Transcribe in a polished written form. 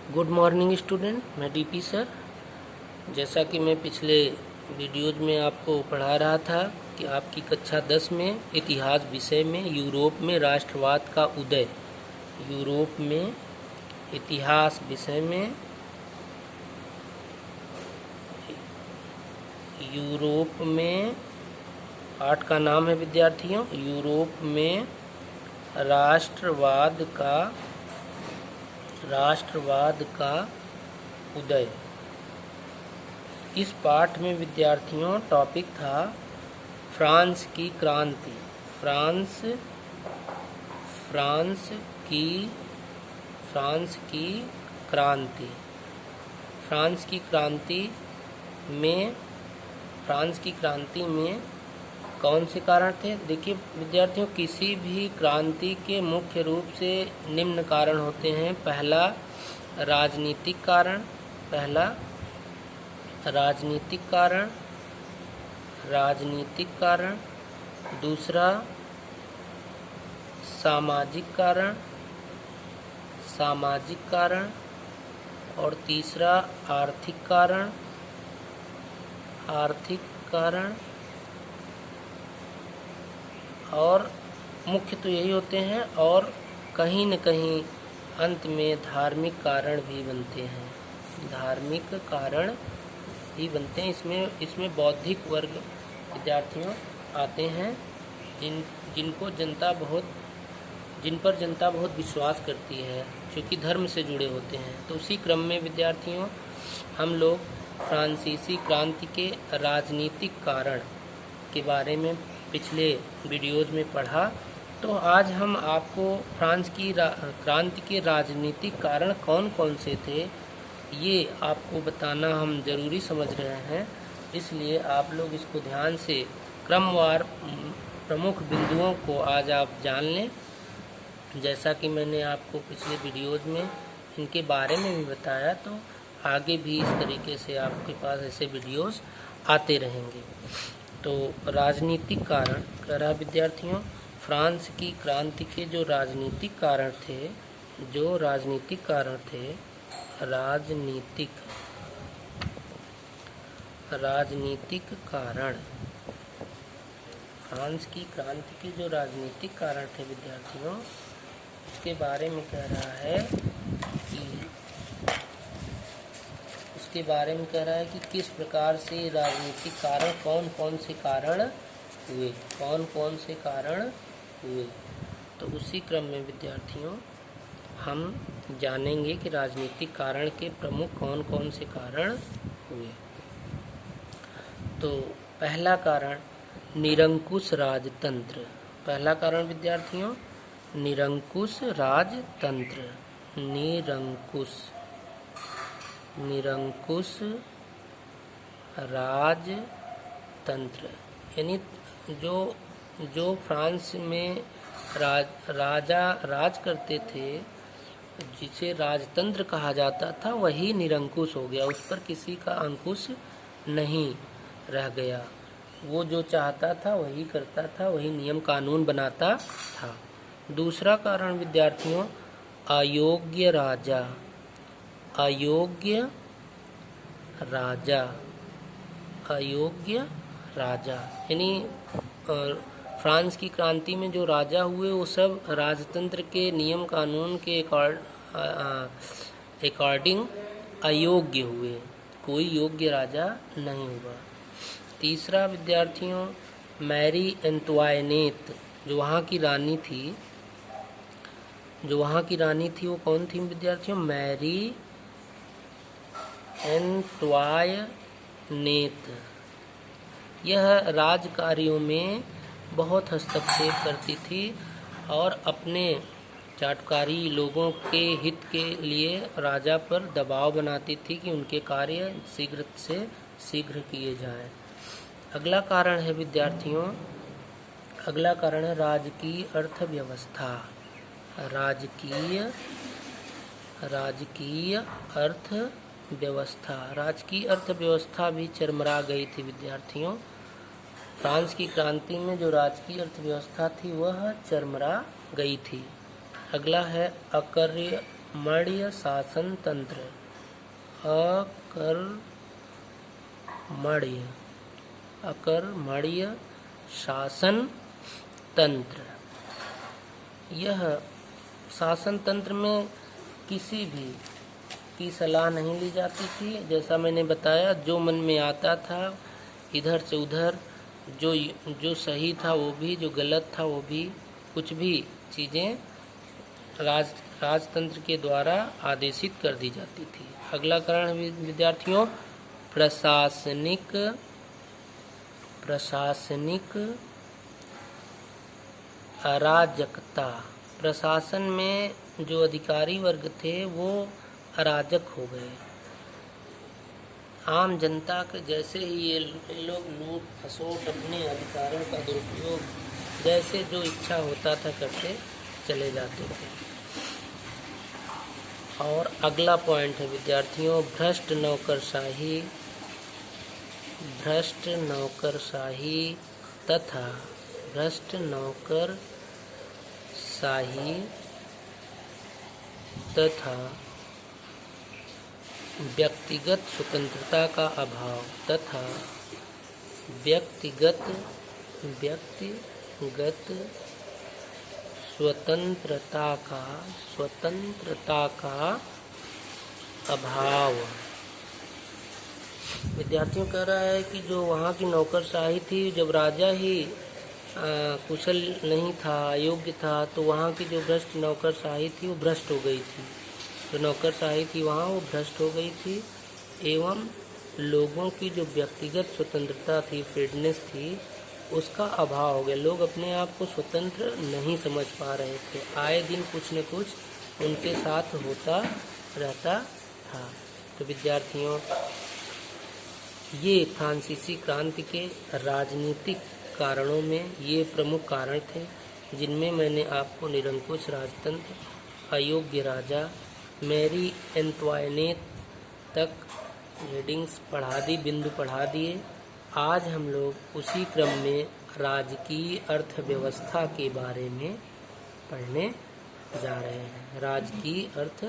Good morning student, मैं DP sir. जैसा कि मैं पिछले वीडियोज में आपको पढ़ा रहा था कि आपकी कक्षा 10 में इतिहास विषय में यूरोप में राष्ट्रवाद का उदय, यूरोप में इतिहास विषय में यूरोप में पाठ का नाम है विद्यार्थियों, यूरोप में राष्ट्रवाद का उदय। इस पाठ में विद्यार्थियों टॉपिक था फ्रांस की क्रांति। फ्रांस की क्रांति। फ्रांस की क्रांति में कौन से कारण थे? देखिए विद्यार्थियों, किसी भी क्रांति के मुख्य रूप से निम्न कारण होते हैं। पहला राजनीतिक कारण, दूसरा सामाजिक कारण और तीसरा आर्थिक कारण और मुख्य तो यही होते हैं, और कहीं न कहीं अंत में धार्मिक कारण भी बनते हैं। इसमें बौद्धिक वर्ग विद्यार्थियों आते हैं जिन पर जनता बहुत विश्वास करती है, क्योंकि धर्म से जुड़े होते हैं। तो उसी क्रम में विद्यार्थियों हम लोग फ्रांसीसी क्रांति के राजनीतिक कारण के बारे में पिछले वीडियोज में पढ़ा। तो आज हम आपको फ्रांस की क्रांति के राजनीतिक कारण कौन कौन से थे, ये आपको बताना हम ज़रूरी समझ रहे हैं। इसलिए आप लोग इसको ध्यान से क्रमवार प्रमुख बिंदुओं को आज आप जान लें। जैसा कि मैंने आपको पिछले वीडियोज में इनके बारे में भी बताया, तो आगे भी इस तरीके से आपके पास ऐसे वीडियोस आते रहेंगे। तो राजनीतिक कारण कह रहा विद्यार्थियों, फ्रांस की क्रांति के जो राजनीतिक कारण थे, फ्रांस की क्रांति के जो राजनीतिक कारण थे विद्यार्थियों, उसके बारे में कह रहा है कि किस प्रकार से राजनीतिक कारण कौन कौन से कारण हुए। तो उसी क्रम में विद्यार्थियों हम जानेंगे कि राजनीतिक कारण के प्रमुख कौन कौन से कारण हुए। तो पहला कारण निरंकुश राजतंत्र। पहला कारण विद्यार्थियों निरंकुश राजतंत्र। निरंकुश राजतंत्र यानी जो फ्रांस में राजा राज करते थे, जिसे राजतंत्र कहा जाता था, वही निरंकुश हो गया। उस पर किसी का अंकुश नहीं रह गया। वो जो चाहता था वही करता था, वही नियम कानून बनाता था। दूसरा कारण विद्यार्थियों अयोग्य राजा यानी फ्रांस की क्रांति में जो राजा हुए वो सब राजतंत्र के नियम कानून के अकॉर्डिंग अयोग्य हुए, कोई योग्य राजा नहीं हुआ। तीसरा विद्यार्थियों मैरी एंटवाइनेट, जो वहाँ की रानी थी वो कौन थी विद्यार्थियों? मैरी एंटवाइनेट। यह राज कार्यों में बहुत हस्तक्षेप करती थी और अपने चाटुकारी लोगों के हित के लिए राजा पर दबाव बनाती थी कि उनके कार्य शीघ्र से शीघ्र किए जाएं। अगला कारण है विद्यार्थियों, राजकीय अर्थव्यवस्था। राजकीय अर्थव्यवस्था भी चरमरा गई थी विद्यार्थियों। फ्रांस की क्रांति में जो राजकीय अर्थव्यवस्था थी वह चरमरा गई थी। अगला है अकर्मण्य शासन तंत्र, अकर्मण्य शासन तंत्र। यह शासन तंत्र में किसी भी की सलाह नहीं ली जाती थी। जैसा मैंने बताया, जो मन में आता था इधर से उधर, जो सही था वो भी, जो गलत था वो भी, कुछ भी चीज़ें राजतंत्र के द्वारा आदेशित कर दी जाती थी। अगला कारण विद्यार्थियों प्रशासनिक अराजकता। प्रशासन में जो अधिकारी वर्ग थे वो अराजक हो गए। आम जनता के जैसे ही ये लोग लूट खसोट, अपने अधिकारों का दुरुपयोग, जैसे जो इच्छा होता था करते चले जाते थे। और अगला पॉइंट है विद्यार्थियों भ्रष्ट नौकरशाही तथा व्यक्तिगत स्वतंत्रता का अभाव व्यक्तिगत स्वतंत्रता का अभाव। विद्यार्थियों कह रहा है कि जो वहाँ की नौकरशाही थी, जब राजा ही कुशल नहीं था, अयोग्य था, तो वहाँ की जो भ्रष्ट नौकरशाही थी वो भ्रष्ट हो गई थी। जो नौकरशाही थी वहाँ वो भ्रष्ट हो गई थी, एवं लोगों की जो व्यक्तिगत स्वतंत्रता थी, फ्रीडनेस थी, उसका अभाव हो गया। लोग अपने आप को स्वतंत्र नहीं समझ पा रहे थे। आए दिन कुछ न कुछ उनके साथ होता रहता था। तो विद्यार्थियों, ये फ्रांसीसी क्रांति के राजनीतिक कारणों में ये प्रमुख कारण थे, जिनमें मैंने आपको निरंकुश राजतंत्र, अयोग्य राजा, मैरी एंटवाइनेट तक हेडिंग्स पढ़ा दी, बिंदु पढ़ा दिए। आज हम लोग उसी क्रम में राजकीय अर्थव्यवस्था के बारे में पढ़ने जा रहे हैं। राजकीय अर्थ